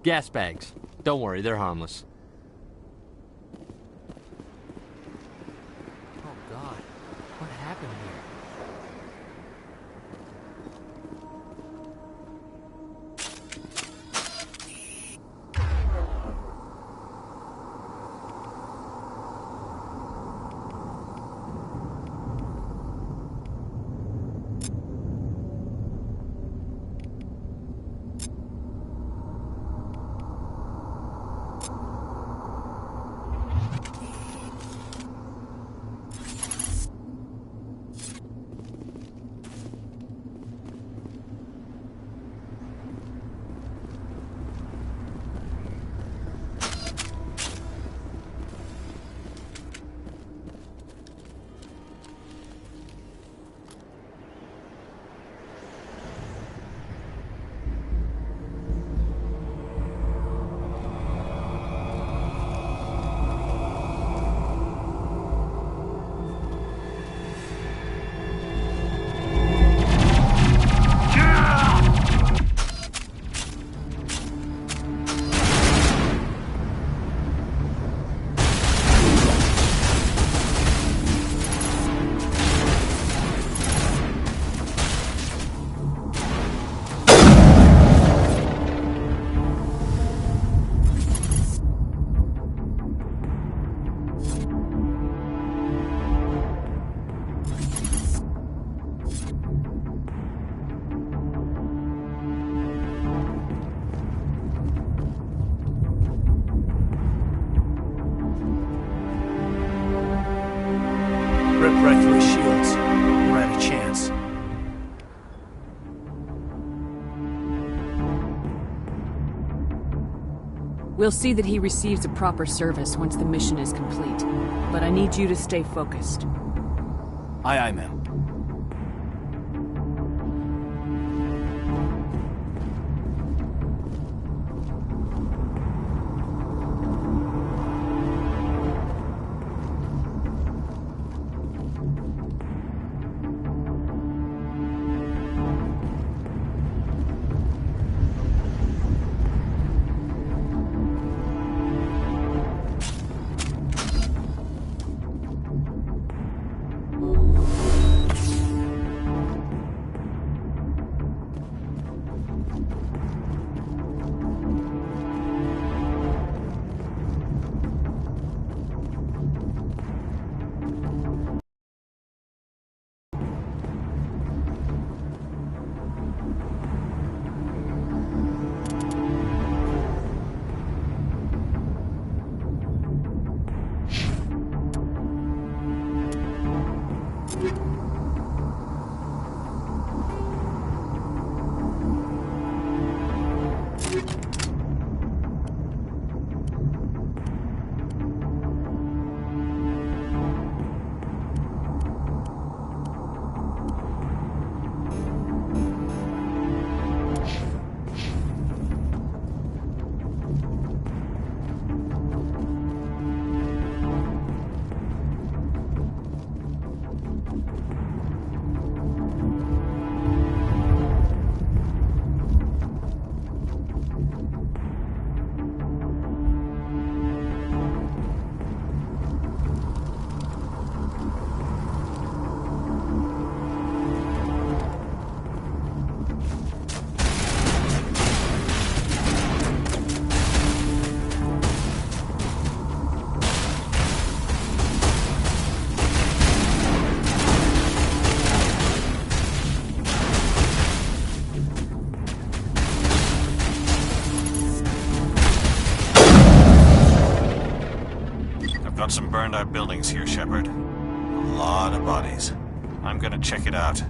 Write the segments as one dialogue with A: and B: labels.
A: Gas bags. Don't worry, they're harmless. Oh God, what happened here?
B: Rip right through his shields. We're at a chance.
C: We'll see that he receives a proper service once the mission is complete. But I need you to stay focused.
B: Aye, aye, ma'am.
D: Got some burned out buildings here, Shepard. A lot of bodies. I'm gonna check it out.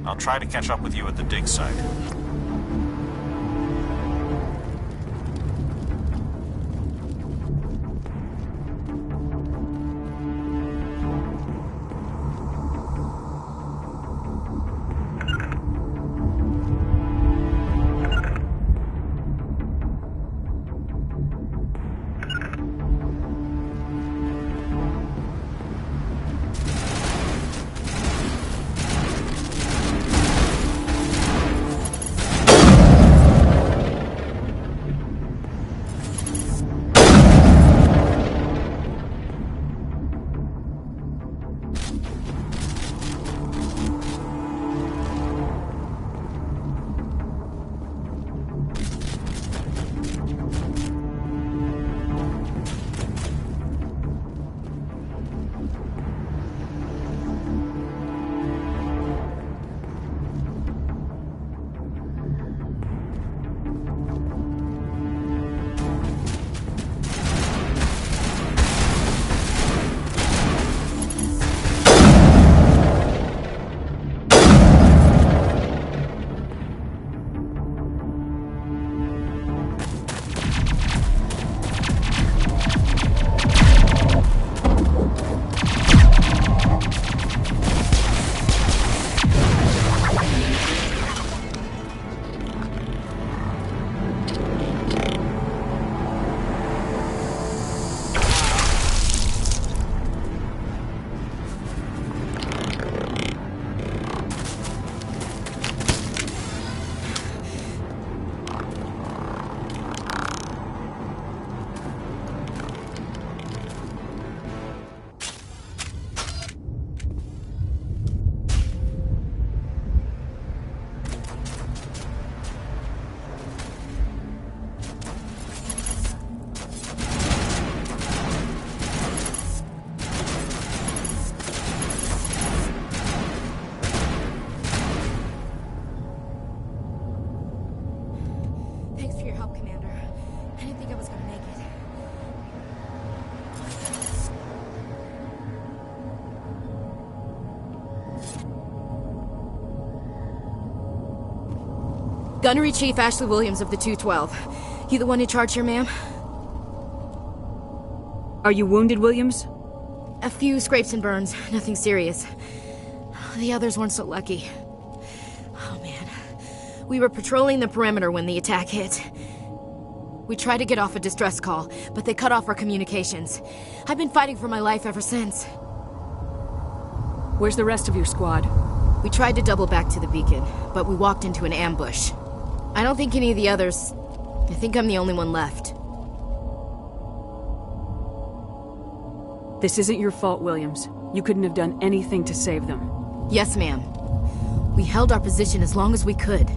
D: I'll try to catch up with you at the dig site.
E: Gunnery Chief Ashley Williams of the 212. You the one in charge here, ma'am?
C: Are you wounded, Williams?
E: A few scrapes and burns, nothing serious. The others weren't so lucky. Oh man. We were patrolling the perimeter when the attack hit. We tried to get off a distress call, but they cut off our communications. I've been fighting for my life ever since.
C: Where's the rest of your squad?
E: We tried to double back to the beacon, but we walked into an ambush. I don't think any of the others... I think I'm the only one left.
C: This isn't your fault, Williams. You couldn't have done anything to save them.
E: Yes, ma'am. We held our position as long as we could,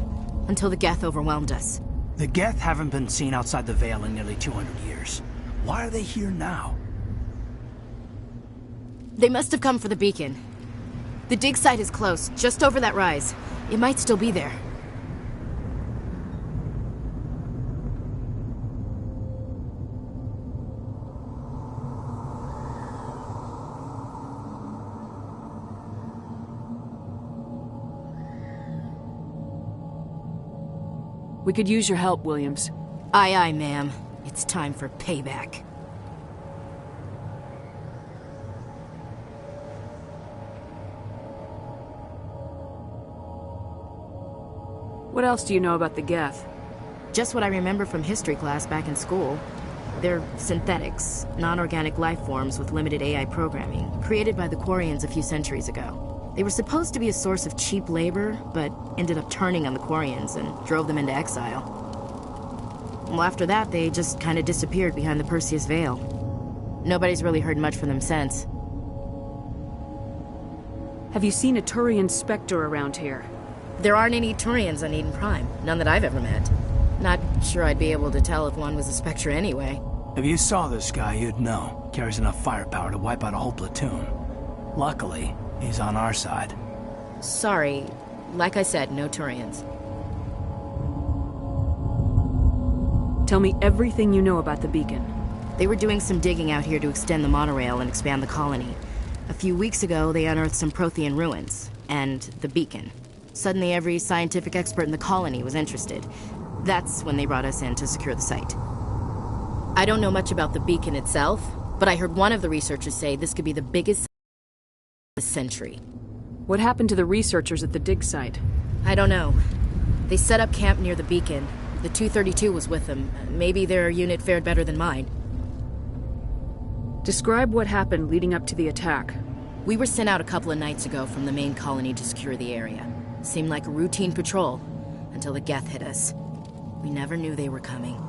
E: until the Geth overwhelmed us.
B: The Geth haven't been seen outside the Veil in nearly 200 years. Why are they here now?
E: They must have come for the beacon. The dig site is close, just over that rise. It might still be there.
C: We could use your help, Williams.
E: Aye, aye, ma'am. It's time for payback.
C: What else do you know about the Geth?
E: Just what I remember from history class back in school. They're synthetics, non-organic life forms with limited AI programming, created by the Quarians a few centuries ago. They were supposed to be a source of cheap labor, but ended up turning on the Quarians and drove them into exile. Well, after that, they just kind of disappeared behind the Perseus Veil. Nobody's really heard much from them since.
C: Have you seen a Turian Spectre around here?
E: There aren't any Turians on Eden Prime. None that I've ever met. Not sure I'd be able to tell if one was a Spectre anyway.
B: If you saw this guy, you'd know. Carries enough firepower to wipe out a whole platoon. Luckily, he's on our side.
E: Sorry. Like I said, no Turians.
C: Tell me everything you know about the beacon.
E: They were doing some digging out here to extend the monorail and expand the colony. A few weeks ago, they unearthed some Prothean ruins, and the beacon. Suddenly every scientific expert in the colony was interested. That's when they brought us in to secure the site. I don't know much about the beacon itself, but I heard one of the researchers say this could be the biggest this century.
C: What happened to the researchers at the dig site?
E: I don't know. They set up camp near the beacon. The 232 was with them. Maybe their unit fared better than mine.
C: Describe what happened leading up to the attack.
E: We were sent out a couple of nights ago from the main colony to secure the area. Seemed like a routine patrol, until the Geth hit us. We never knew they were coming.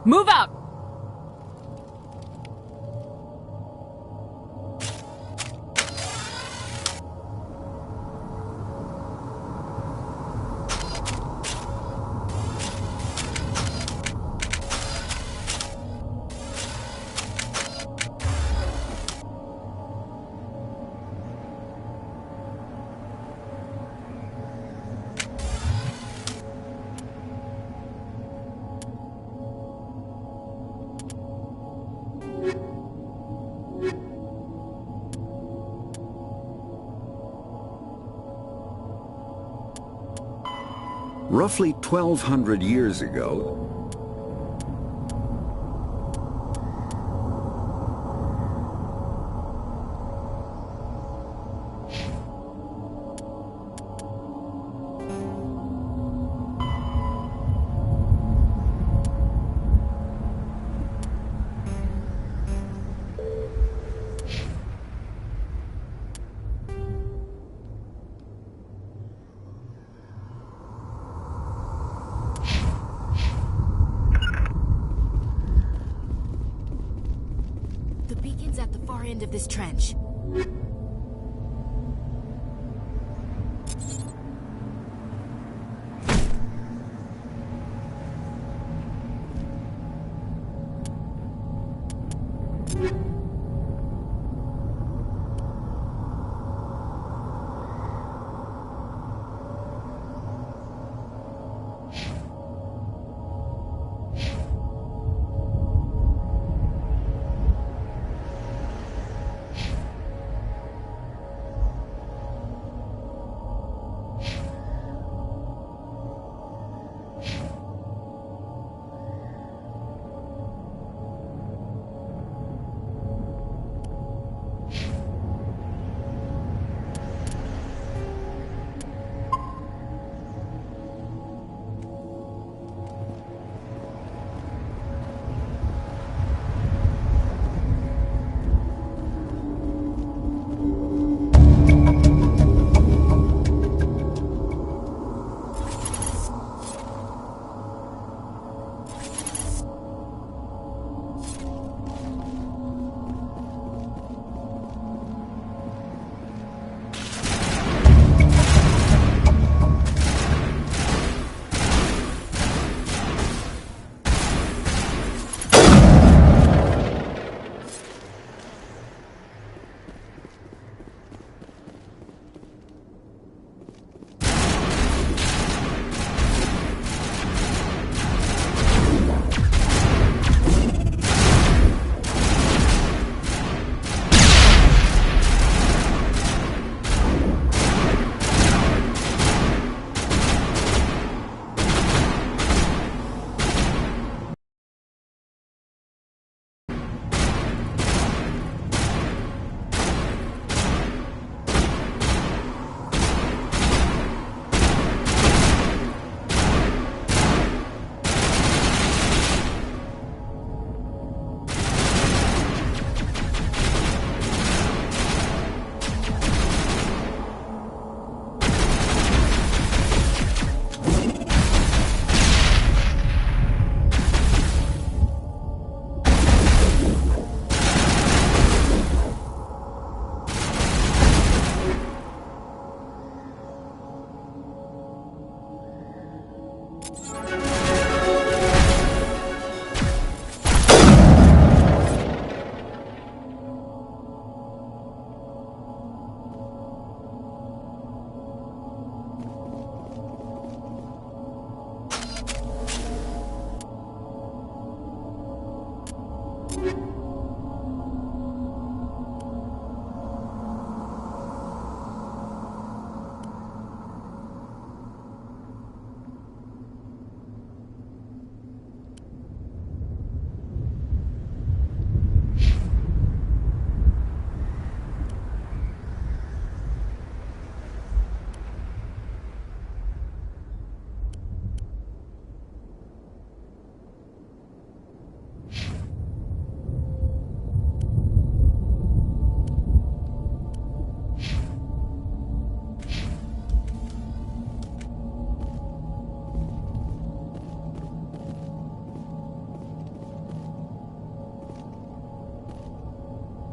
C: Move out!
F: Roughly 1,200 years ago,
E: The beacon's at the far end of this trench.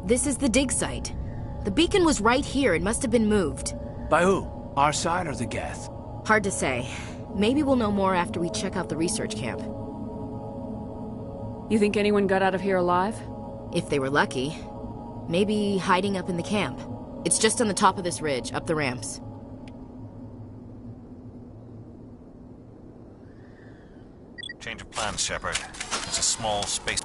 E: This is the dig site. The beacon was right here. It must have been moved.
B: By who? Our side or the Geth?
E: Hard to say. Maybe we'll know more after we check out the research camp.
C: You think anyone got out of here alive?
E: If they were lucky. Maybe hiding up in the camp. It's just on the top of this ridge, up the ramps.
D: Change of plans, Shepard. It's a small space...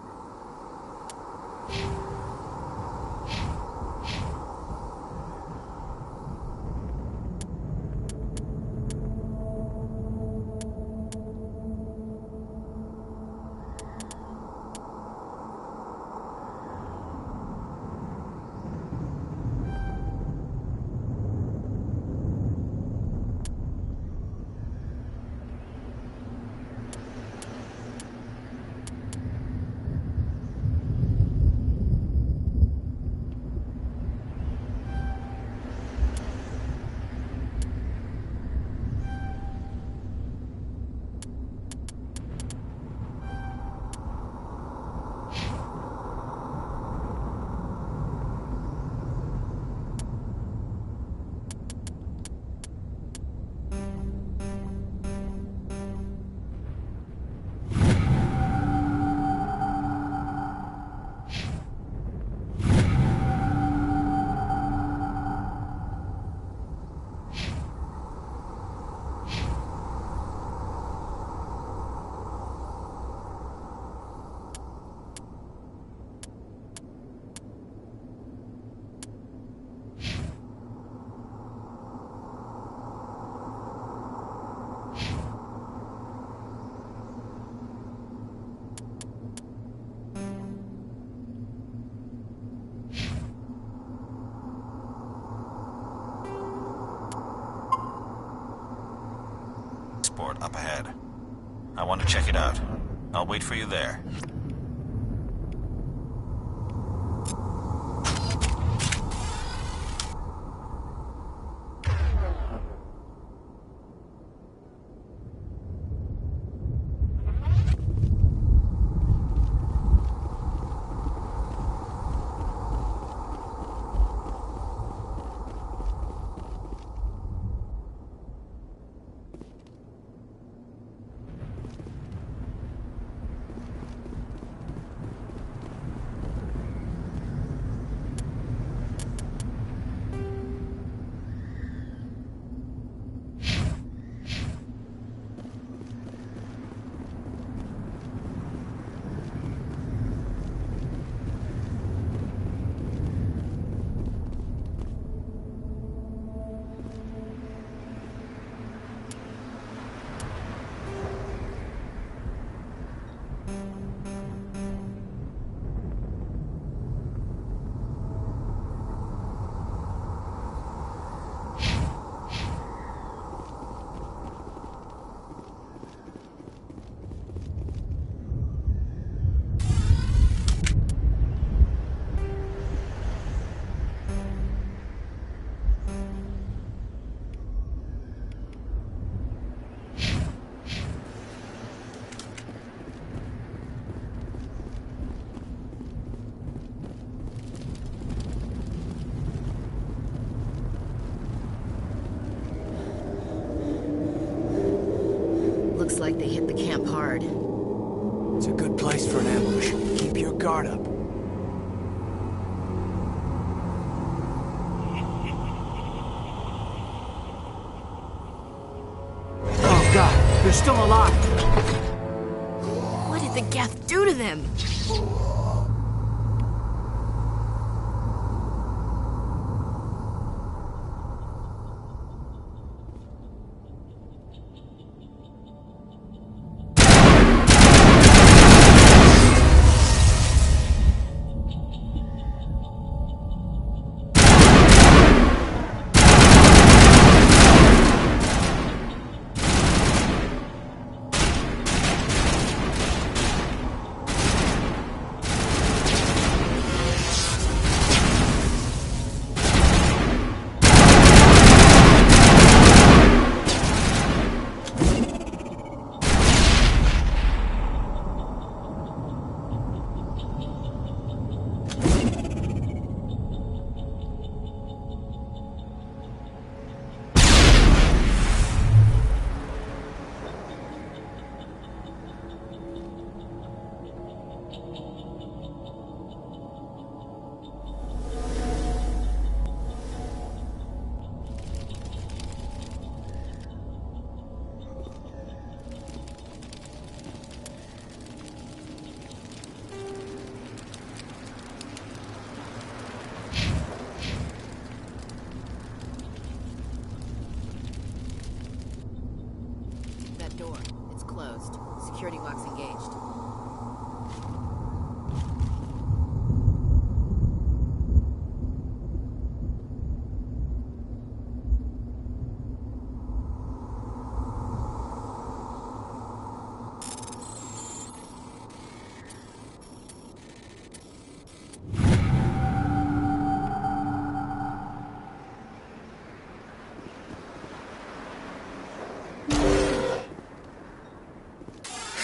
D: up ahead. I want to check it out. I'll wait for you there.
E: Looks like they hit the camp hard.
B: It's a good place for an ambush. Keep your guard up. Oh God, they're still alive!
E: What did the Geth do to them? closed. Security locks engaged.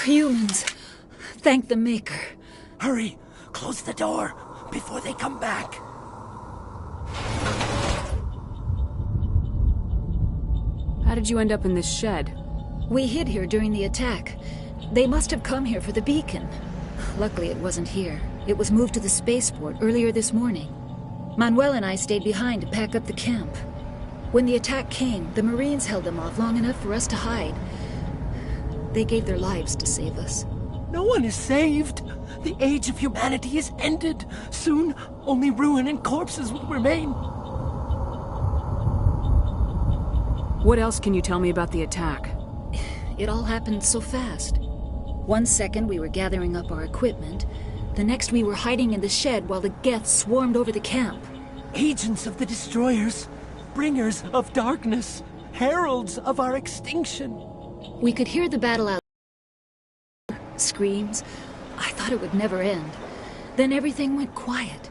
G: Humans. Thank the Maker.
B: Hurry! Close the door before they come back.
C: How did you end up in this shed?
G: We hid here during the attack. They must have come here for the beacon. Luckily, it wasn't here. It was moved to the spaceport earlier this morning. Manuel and I stayed behind to pack up the camp. When the attack came, the Marines held them off long enough for us to hide. They gave their lives to save us.
B: No one is saved. The age of humanity is ended. Soon, only ruin and corpses will remain.
C: What else can you tell me about the attack?
G: It all happened so fast. 1 second we were gathering up our equipment. The next we were hiding in the shed while the Geth swarmed over the camp.
B: Agents of the destroyers, bringers of darkness, heralds of our extinction.
G: We could hear the battle out. Screams. I thought it would never end. Then everything went quiet.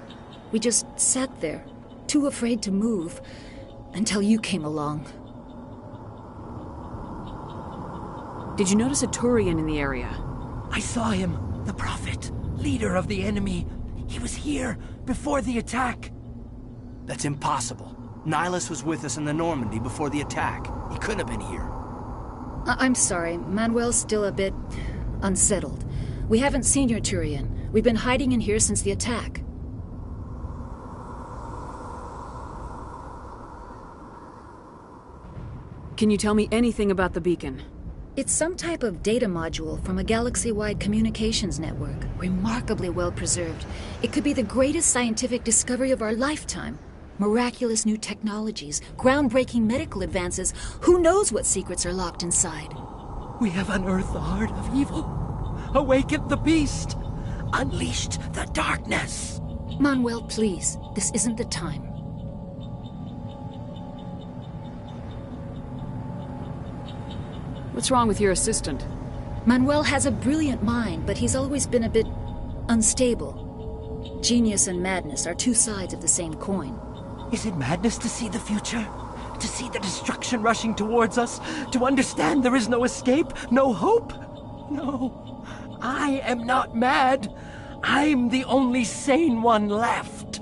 G: We just sat there, too afraid to move, until you came along.
C: Did you notice a Turian in the area?
B: I saw him, the Prophet, leader of the enemy. He was here before the attack.
H: That's impossible. Nihilus was with us in the Normandy before the attack. He couldn't have been here.
G: I'm sorry, Manuel's still a bit unsettled. We haven't seen your Turian. We've been hiding in here since the attack.
C: Can you tell me anything about the beacon?
G: It's some type of data module from a galaxy-wide communications network, remarkably well preserved. It could be the greatest scientific discovery of our lifetime. Miraculous new technologies, groundbreaking medical advances. Who knows what secrets are locked inside?
B: We have unearthed the heart of evil, awakened the beast, unleashed the darkness.
G: Manuel, please, this isn't the time.
C: What's wrong with your assistant?
G: Manuel has a brilliant mind, but he's always been a bit unstable. Genius and madness are two sides of the same coin.
B: Is it madness to see the future? To see the destruction rushing towards us? To understand there is no escape? No hope? No. I am not mad. I'm the only sane one left.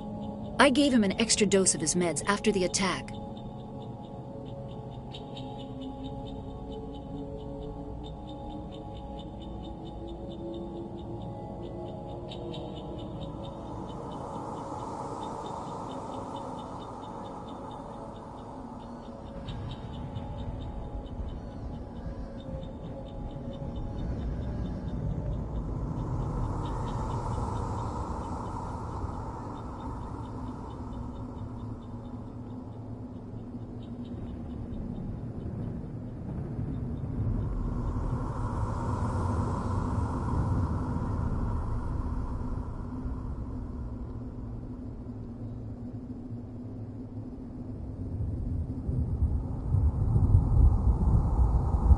G: I gave him an extra dose of his meds after the attack.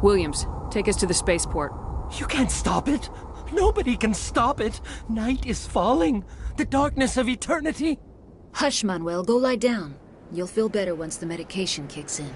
C: Williams, take us to the spaceport.
B: You can't stop it. Nobody can stop it. Night is falling. The darkness of eternity.
G: Hush, Manuel. Go lie down. You'll feel better once the medication kicks in.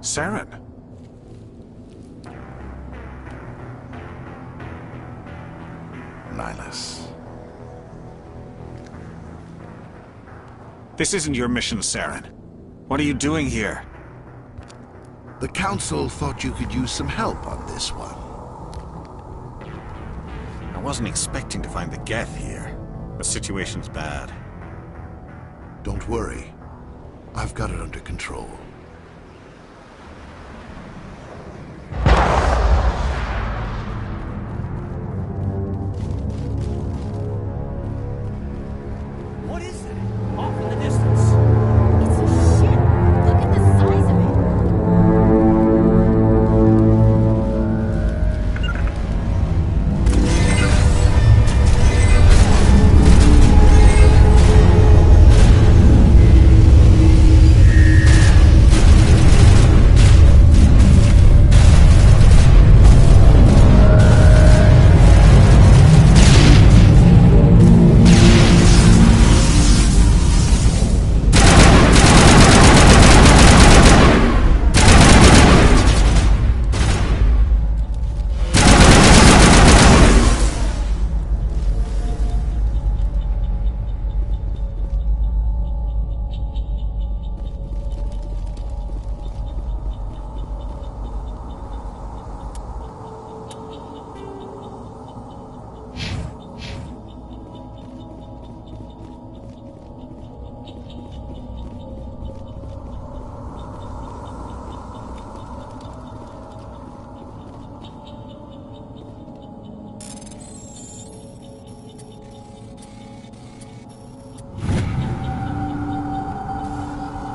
I: Saren. Nihilus. This isn't your mission, Saren. What are you doing here?
J: The Council thought you could use some help on this one.
D: I wasn't expecting to find the Geth here. The situation's bad.
J: Don't worry. I've got it under control.
B: What is that? Off in the distance.
E: It's a ship. Look at the size of it.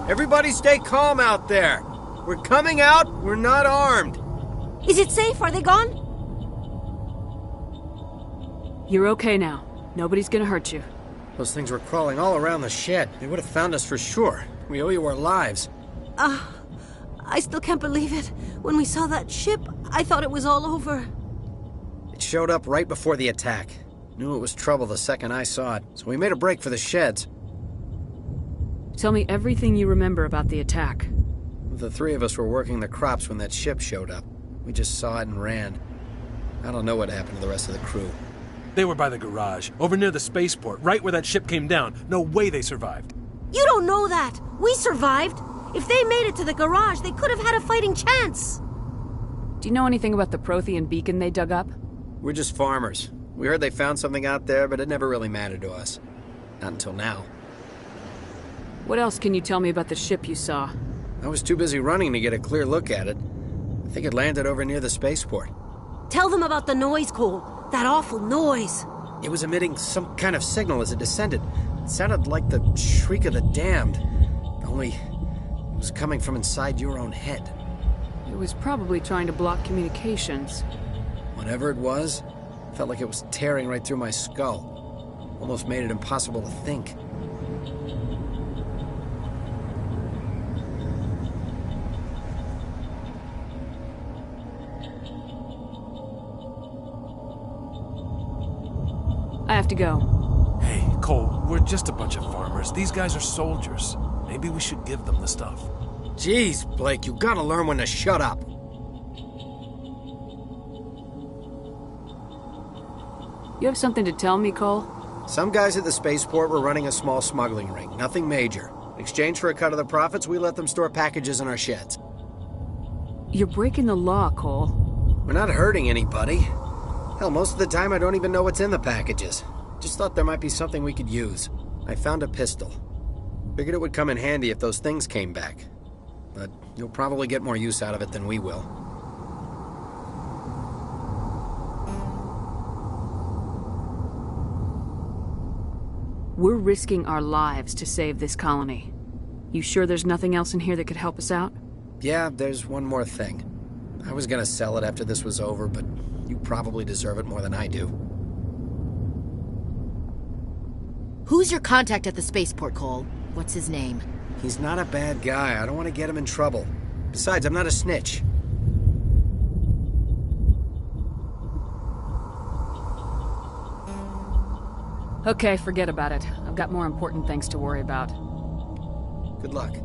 B: Everybody stay calm out there. We're coming out, we're not armed.
K: Is it safe? Are they gone?
C: You're okay now. Nobody's gonna hurt you.
B: Those things were crawling all around the shed. They would have found us for sure. We owe you our lives.
K: I still can't believe it. When we saw that ship, I thought it was all over.
B: It showed up right before the attack. Knew it was trouble the second I saw it, so we made a break for the sheds.
C: Tell me everything you remember about the attack.
B: The three of us were working the crops when that ship showed up. We just saw it and ran. I don't know what happened to the rest of the crew.
L: They were by the garage, over near the spaceport, right where that ship came down. No way they survived.
K: You don't know that. We survived. If they made it to the garage, they could have had a fighting chance.
C: Do you know anything about the Prothean beacon they dug up?
B: We're just farmers. We heard they found something out there, but it never really mattered to us. Not until now.
C: What else can you tell me about the ship you saw?
B: I was too busy running to get a clear look at it. I think it landed over near the spaceport.
K: Tell them about the noise, Cole. That awful noise.
B: It was emitting some kind of signal as it descended. It sounded like the shriek of the damned. Only it was coming from inside your own head.
C: It was probably trying to block communications.
B: Whatever it was, felt like it was tearing right through my skull. Almost made it impossible to think.
C: I have to go.
L: Hey, Cole, we're just a bunch of farmers. These guys are soldiers. Maybe we should give them the stuff.
B: Jeez, Blake, you gotta learn when to shut up.
C: You have something to tell me, Cole?
B: Some guys at the spaceport were running a small smuggling ring, nothing major. In exchange for a cut of the profits, we let them store packages in our sheds.
C: You're breaking the law, Cole.
B: We're not hurting anybody. Hell, most of the time I don't even know what's in the packages. Just thought there might be something we could use. I found a pistol. Figured it would come in handy if those things came back. But you'll probably get more use out of it than we will.
C: We're risking our lives to save this colony. You sure there's nothing else in here that could help us out?
B: Yeah, there's one more thing. I was gonna sell it after this was over, but you probably deserve it more than I do.
E: Who's your contact at the spaceport, Cole? What's his name?
B: He's not a bad guy. I don't want to get him in trouble. Besides, I'm not a snitch.
C: Okay, forget about it. I've got more important things to worry about.
B: Good luck.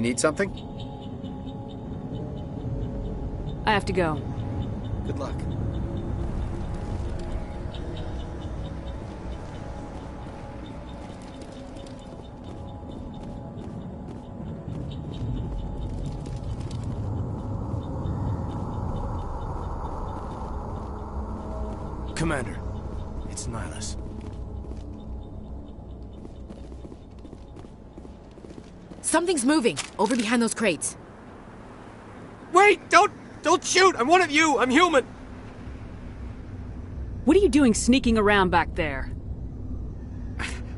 M: You need something?
C: I have to go.
M: Good luck.
H: Commander, it's Nihilus.
E: Something's moving, over behind those crates.
B: Wait! Don't shoot! I'm one of you! I'm human!
C: What are you doing sneaking around back there?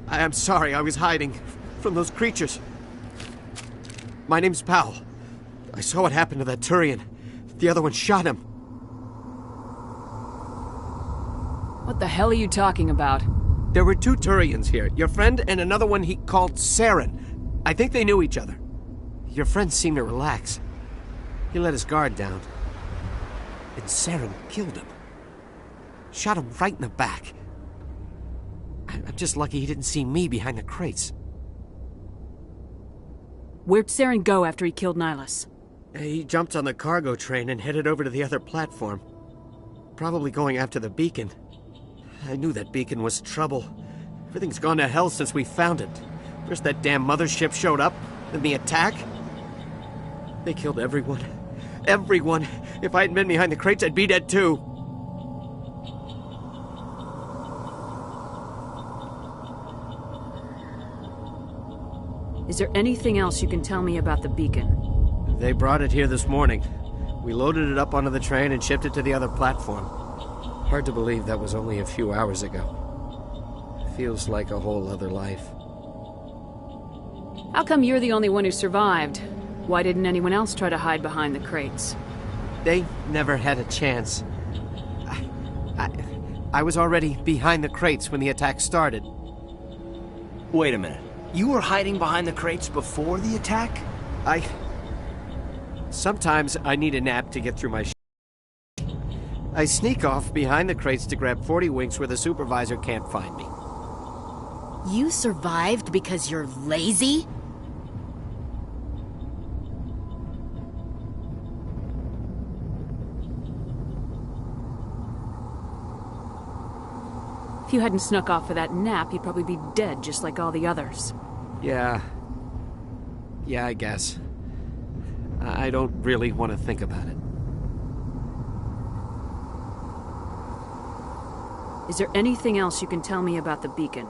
B: I'm sorry, I was hiding from those creatures. My name's Powell. I saw what happened to that Turian. The other one shot him.
C: What the hell are you talking about?
B: There were 2 Turians here. Your friend and another one he called Saren. I think they knew each other. Your friend seemed to relax. He let his guard down. And Saren killed him. Shot him right in the back. I'm just lucky he didn't see me behind the crates.
C: Where'd Saren go after he killed Nihilus?
B: He jumped on the cargo train and headed over to the other platform. Probably going after the beacon. I knew that beacon was trouble. Everything's gone to hell since we found it. First that damn mothership showed up, then the attack. They killed everyone. Everyone! If I hadn't been behind the crates, I'd be dead too.
C: Is there anything else you can tell me about the beacon?
B: They brought it here this morning. We loaded it up onto the train and shipped it to the other platform. Hard to believe that was only a few hours ago. Feels like a whole other life.
C: How come you're the only one who survived? Why didn't anyone else try to hide behind the crates?
B: They never had a chance. I was already behind the crates when the attack started.
H: Wait a minute. You were hiding behind the crates before the attack?
B: Sometimes I need a nap to get through my I sneak off behind the crates to grab 40 winks where the supervisor can't find me.
E: You survived because you're lazy?
C: If you hadn't snuck off for that nap, you'd probably be dead just like all the others.
B: Yeah, I guess. I don't really want to think about it.
C: Is there anything else you can tell me about the beacon?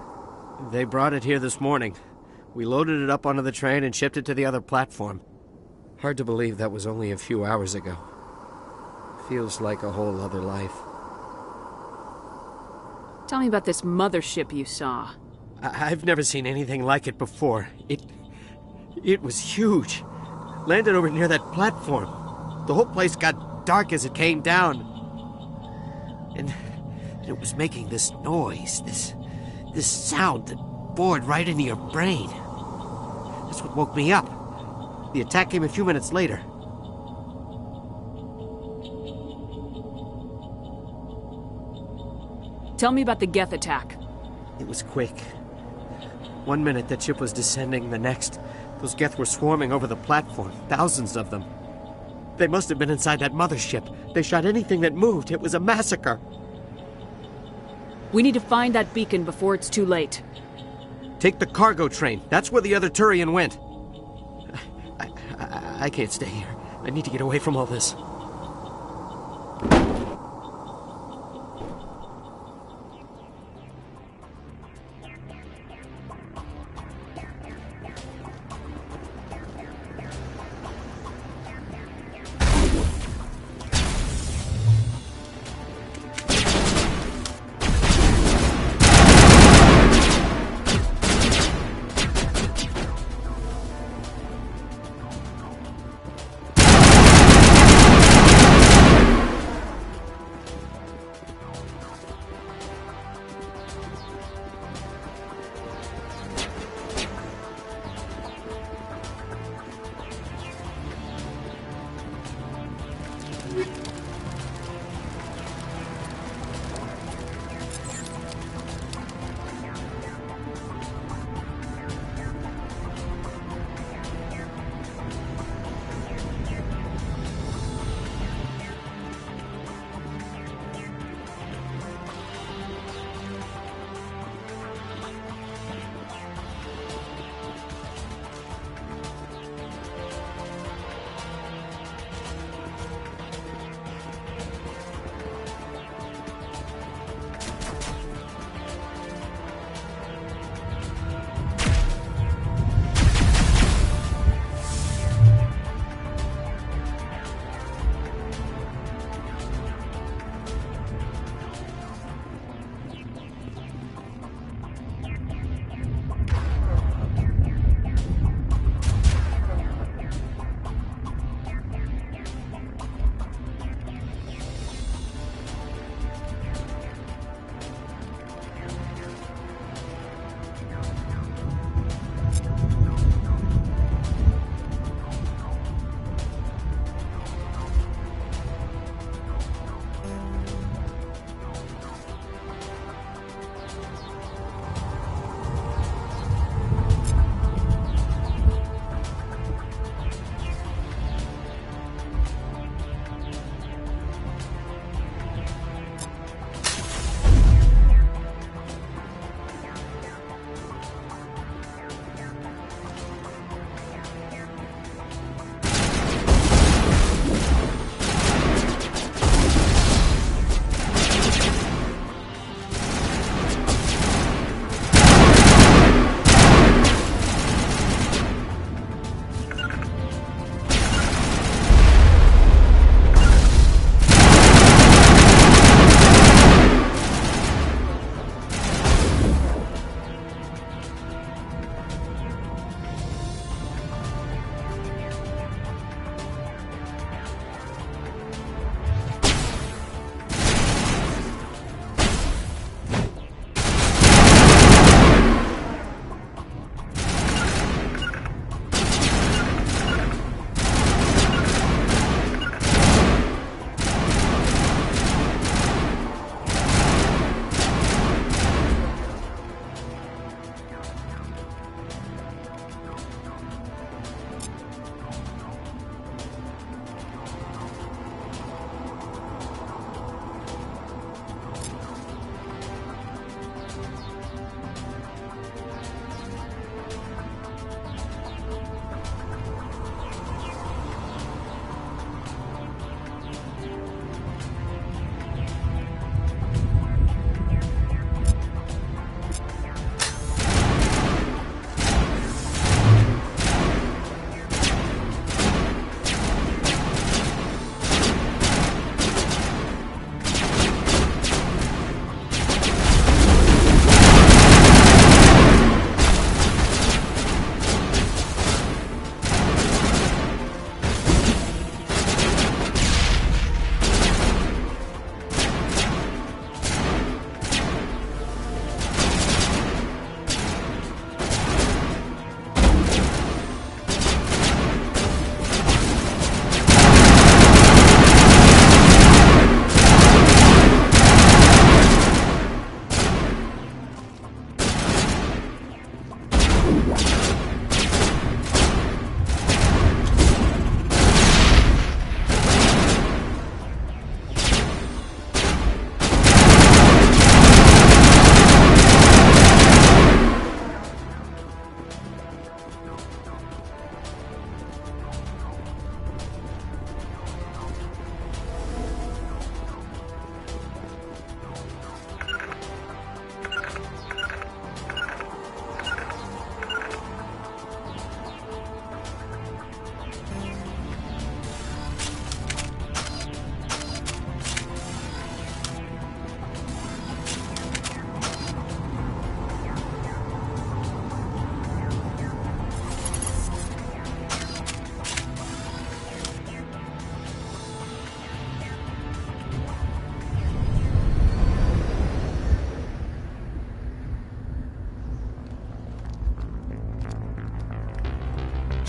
B: They brought it here this morning. We loaded it up onto the train and shipped it to the other platform. Hard to believe that was only a few hours ago. Feels like a whole other life.
C: Tell me about this mothership you saw.
B: I've never seen anything like it before. It was huge. Landed over near that platform. The whole place got dark as it came down. And it was making this noise, this sound that bored right into your brain. That's what woke me up. The attack came a few minutes later.
C: Tell me about the Geth attack.
B: It was quick. 1 minute that ship was descending, the next, those Geth were swarming over the platform, thousands of them. They must have been inside that mothership. They shot anything that moved. It was a massacre.
C: We need to find that beacon before it's too late.
B: Take the cargo train. That's where the other Turian went. I can't stay here. I need to get away from all this.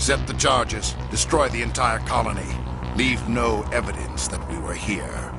J: Accept the charges. Destroy the entire colony. Leave no evidence that we were here.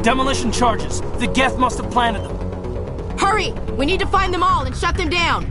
B: Demolition charges. The Geth must have planted them.
E: Hurry! We need to find them all and shut them down!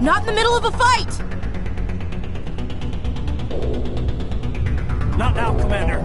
E: Not in the middle of a fight!
B: Not now, Commander.